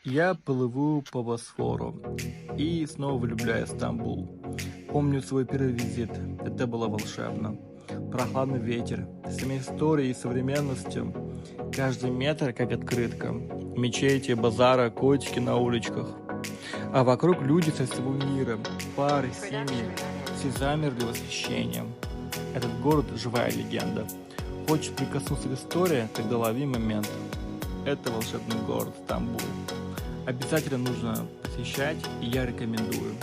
Я плыву по Босфору и снова влюбляюсь в Стамбул. Помню свой первый визит. Это было волшебно. Прохладный ветер, сами историей и современностью. Каждый метр как открытка. Мечети, базара, котики на уличках. А вокруг люди со всего мира. Пары, семьи. Все замерли восхищением. Этот город — живая легенда. Хочешь прикоснуться к истории, тогда лови момент. Это волшебный город Стамбул. Обязательно нужно посещать, и я рекомендую.